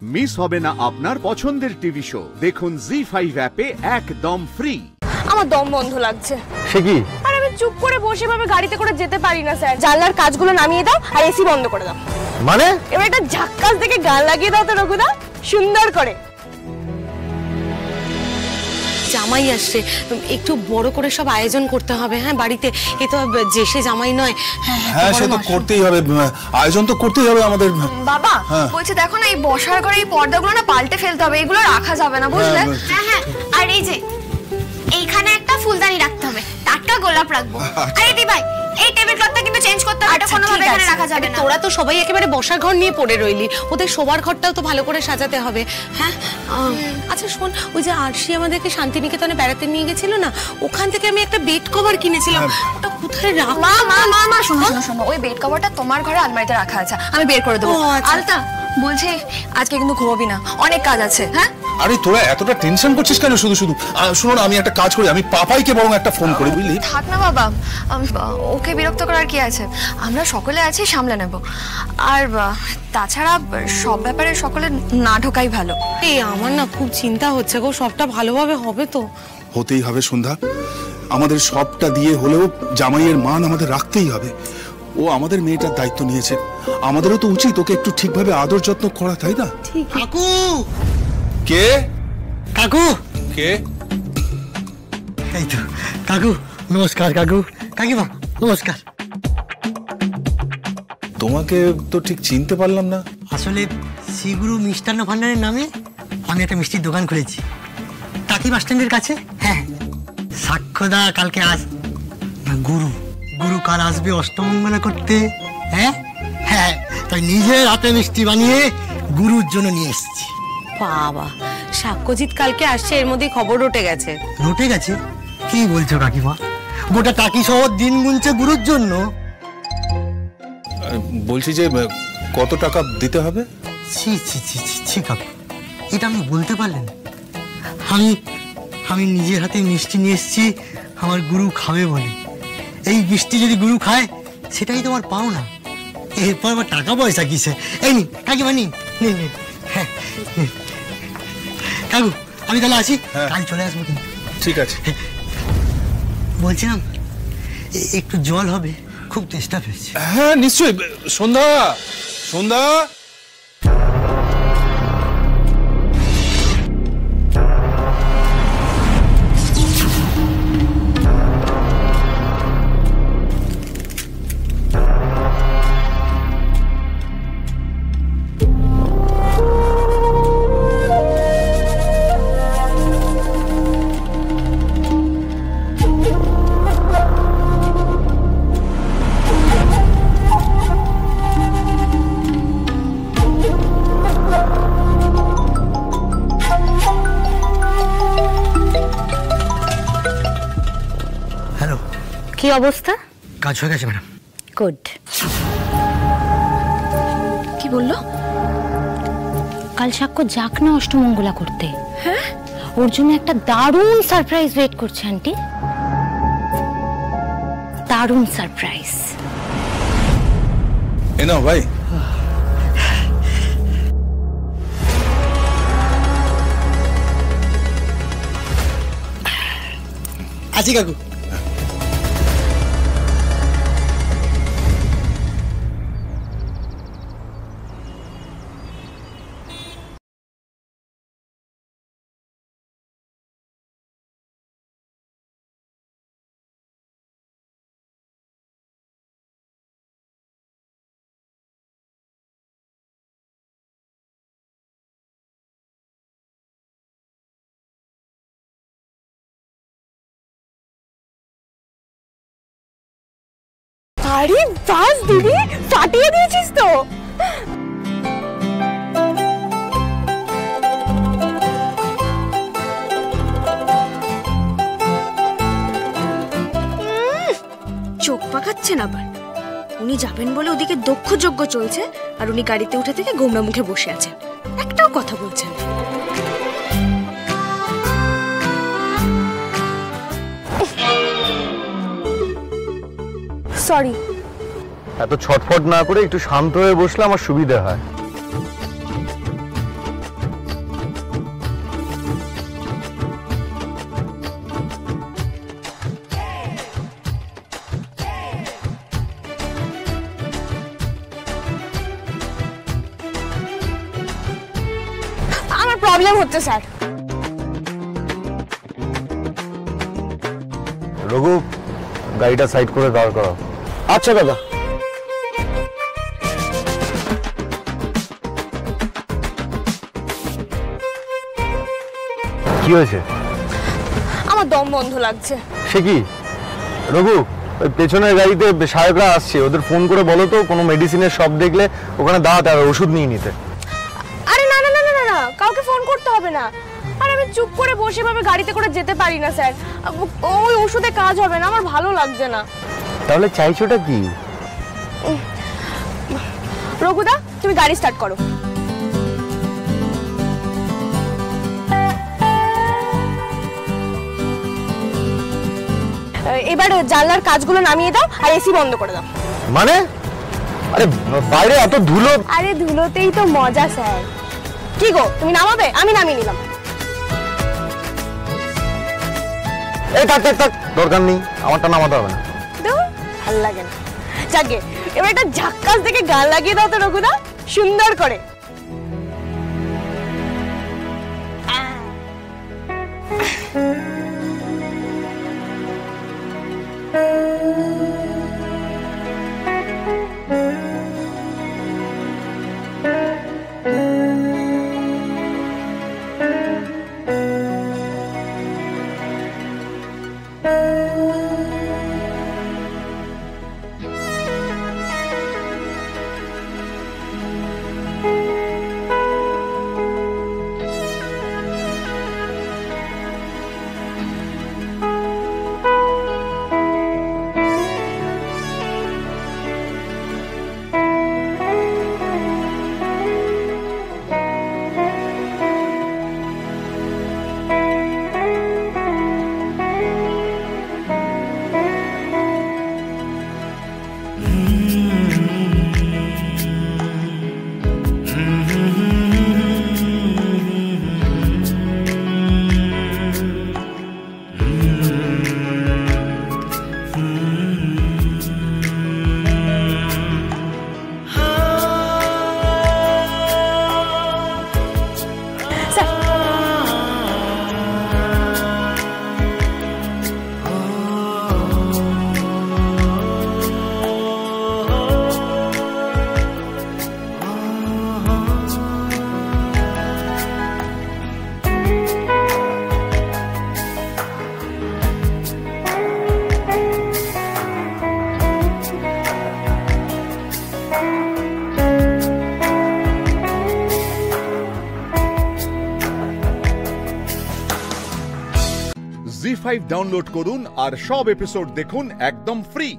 Miss হবে না আপনার পছন্দের টিভি শো। দেখুন জি5 অ্যাপে একদম ফ্রি। আমার দম বন্ধ লাগছে। সে কি? আর আমি চুপ করে বসে ভাবে গাড়িতে করে যেতে পারি না স্যার। জানলার কাজগুলো নামিয়ে দাও আর এসি বন্ধ করে দাও। মানে? এবার একটা ঝাক্কাস দেখে গান লাগিয়ে দাও তো রঘুদা, সুন্দর করে। জামাই আসছে, একটু বড় করে সব আয়োজন করতে হবে। হ্যাঁ, বাড়িতে এ তো জেসে জামাই নয়। হ্যাঁ, সে তো করতেই হবে, আয়োজন তো করতেই হবে আমাদের। বাবা বলছে দেখো না, এই বসার ঘরে এই পর্দাগুলো না পাল্টে ফেলতে হবে, এগুলো রাখা যাবে না, বুঝলে? হ্যাঁ, আর এই যে এইখানে একটা ফুলদানি রাখতে হবে, টাটকা গোলাপ রাখবো। আরে দি ভাই, এই টেবিল ক্লথটা কিন্তু চেঞ্জ করতে হবে, এটা কোনোভাবে এখানে রাখা যাবে না। তোরা তো সবাই একেবারে বসার ঘর নিয়ে পড়ে রইলি, ওদের শোবার ঘরটাও তো ভালো করে সাজাতে হবে। হ্যাঁ, আচ্ছা শোন, ওই যে আরশি আমাদেরকে শান্তিনিকেতনে বেড়াতে নিয়ে গেছিল না, ওখান থেকে আমি একটা বেড কভার কিনেছিলাম, ওটা কোথায় রাখ? মা শোনো, ওই বেড কভারটা তোমার ঘরে আলমারিতে রাখা আছে, আমি বের করে দেবো। আলতা বলছে আজকে কিন্তু ঘুমাবি না, অনেক কাজ আছে। হ্যাঁ, আরে তোরা এতটা টেনশন করছিস কেন? শুধু শোনো না, আমি একটা কাজ করি, আমি পাপাইকে বরং একটা ফোন করি, বুঝলি? থাক না বাবা, ওকে বিরক্ত করার কি আছে, আমরা সকলে আছি, সামলে নেব। আর তাছাড়া সব ব্যাপারে সকলে না ঢোকাই ভালো। এই আমার না খুব চিন্তা হচ্ছে গো, সবটা ভালোভাবে হবে তো? হতেই হবে সন্ধ্যা, আমাদের সবটা দিয়ে হলেও জামাইয়ের মান আমাদের রাখতেই হবে। ও আমাদের মেয়েটার দায়িত্ব নিয়েছে, আমাদেরও তো উচিত ওকে একটু ঠিকভাবে আদর যত্ন করা, তাই না? কাকু! কে? কাকু! কে? এই তো কাকু, নমস্কার। কাকু, কাকিমা নমস্কার। তোমাকে তো ঠিক চিনতে পারলাম না। আসলে শ্রীগুরু মিষ্টান্ন ভান্ডারের নামে আমি একটা মিষ্টির দোকান খুলেছি টাকি বাস স্ট্যান্ডের কাছে। হ্যাঁ, সাক্ষ্যদা কালকে গুরু কাল আসবে অষ্টমঙ্গলা করতে। হ্যাঁ, তাই নিজের হাতে মিষ্টি বানিয়ে গুরুর জন্য নিয়ে এসেছি। বাবা, সাক্ষ্যজিৎ কালকে আসছে, এর মধ্যে খবর রটে গেছে। রটে গেছে? কি বলছো কাকিমা? গোটা টাকি শহর দিন গুনছে গুরুর জন্য। বলছি যে কত টাকা দিতে হবে? ছি কাকু, এটা আমি বলতে পারলেন? আমি নিজের হাতে মিষ্টি নিয়ে এসেছি আমার গুরু খাবে বলে। এই মিষ্টি যদি গুরু খায় সেটাই তোমার পাও না, এরপর আবার টাকা পয়সা কিসে? এই নি কাকিমা, নিন। হ্যাঁ কাকু, আমি তাহলে আসি, কাল চলে আসবো কিন্তু। ঠিক আছে। বলছিলাম একটু জল হবে, খুব চেষ্টা পেয়েছি। হ্যাঁ নিশ্চয়ই। সন্ধ্যা, কি অবস্থা? কাজ হয়ে গেছে ম্যাডাম। গুড। কি বললো? কাল সাক্ষ্য যাক না অষ্টমঙ্গলা করতে। হ্যাঁ, ওর জন্য একটা দারুণ সারপ্রাইজ ওয়েট করছে আন্টি, দারুণ সারপ্রাইজ। এ নাও ভাই। আছি কাকু। আরে বাস দিদি, ফাটিয়ে দিয়েছিস তো। চোখ পাকাচ্ছেন আবার। উনি যাবেন বলে ওদিকে দক্ষ যজ্ঞ চলছে, আর উনি গাড়িতে উঠে থেকে গোমরা মুখে বসে আছেন, একটাও কথা বলছেন। সরি। এত ছটফট না করে একটু শান্ত হয়ে বসলে আমার সুবিধা হয়। প্রবলেম হচ্ছে স্যার। রঘু, গাড়িটা সাইড করে দাঁড় করাও। আচ্ছা দাদা। কি হয়েছে? আমার দম বন্ধ লাগছে। সে কি রঘু, ওই পেছনের গাড়িতে সাহেবরা আসছে, ওদের ফোন করে বলো তো কোনো মেডিসিনের শপ দেখলে ওখানে দাঁড়াতে আর ওষুধ নিয়ে নিতে। আরে না না না না না, কাউকে ফোন করতে হবে না। আর আমি চুপ করে বসে ভাবে গাড়িতে করে যেতে পারি না স্যার, ওই ওষুধে কাজ হবে না, আমার ভালো লাগছে না। তাহলে চাইছোটা কি? রঘুদা, তুমি গাড়ি স্টার্ট করো। এবার জানলার কাজগুলো নামিয়ে দাও আর এসি বন্ধ করে দাও। মানে? আরে বাইরে এত ধুলো। আরে ধুলোতেই তো মজা স্যার। কি গো, তুমি নামাবে? আমি নামিয়ে নিলাম। এই থাক থাক থাক, দরকার নেই, আমারটা নামাতে হবে না। ভালো লাগে না। যাকে এবার একটা ঝাক্কাস দেখে গান লাগিয়ে দাও তো রঘুদা, সুন্দর করে। জি5 ডাউনলোড করুন আর সব এপিসোড দেখুন একদম ফ্রি।